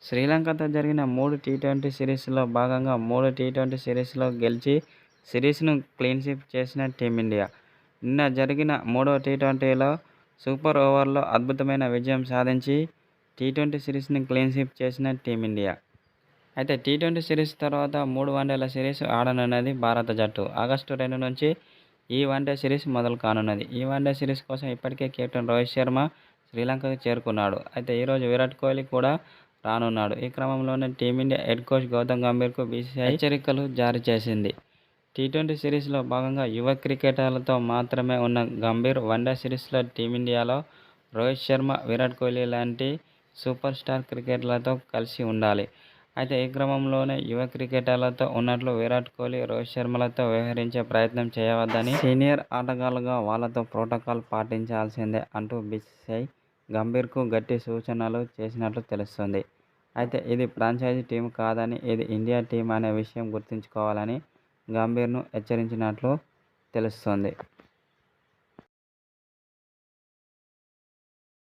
శ్రీలంకతో జరిగిన 3 టీ20 సిరీస్‌లో భాగంగా 3 టీ20 సిరీస్‌లో గెలిచి సిరీస్‌ను క్లీన్ స్వీప్ చేసిన టీమిండియా. నిన్న జరిగిన మూడో టీ20లో సూపర్ ఓవర్‌లో అద్భుతమైన విజయం సాధించి టీ20 సిరీస్‌ని క్లీన్ స్వీప్ చేసిన టీమిండియా. అయితే టీ20 సిరీస్ తర్వాత 3 వన్డేల సిరీస్ ఆడనున్నది భారత జట్టు. ఆగస్టు 2 నుంచి ఈ వన్డే సిరీస్ మొదలు కానున్నది. ఈ వన్డే సిరీస్ కోసం ఇప్పటికే కెప్టెన్ రోహిత్ శర్మ శ్రీలంకకు చేరుకున్నాడు. అయితే ఈరోజు విరాట్ కోహ్లీ కూడా రానున్నాడు. ఈ క్రమంలోనే టీమిండియా హెడ్ కోచ్ గౌతమ్ గంభీర్‌కు బీసీసీఐ హెచ్చరికలు జారీ చేసింది. టీ20 సిరీస్‌లో భాగంగా యువ క్రికెటర్లతో మాత్రమే ఉన్న గంభీర్ వన్డే సిరీస్‌లో టీమిండియాలో రోహిత్ శర్మ, విరాట్ కోహ్లీ లాంటి సూపర్ స్టార్ క్రికెటర్లతో కలిసి ఉండాలి. అయితే ఈ క్రమంలోనే యువ క్రికెటర్లతో ఉన్నట్లు విరాట్ కోహ్లీ, రోహిత్ శర్మలతో వ్యవహరించే ప్రయత్నం చేయవద్దని, సీనియర్ ఆటగాళ్లుగా వాళ్లతో ప్రోటోకాల్ పాటించాల్సిందే అంటూ బీసీసీఐ గంభీర్‌కు గట్టి సూచనలు చేసినట్లు తెలుస్తోంది. అయితే ఇది ఫ్రాంచైజీ టీమ్ కాదని, ఇది ఇండియా టీమ్ అనే విషయం గుర్తుంచుకోవాలని గంభీర్‌ను హెచ్చరించినట్లు తెలుస్తోంది.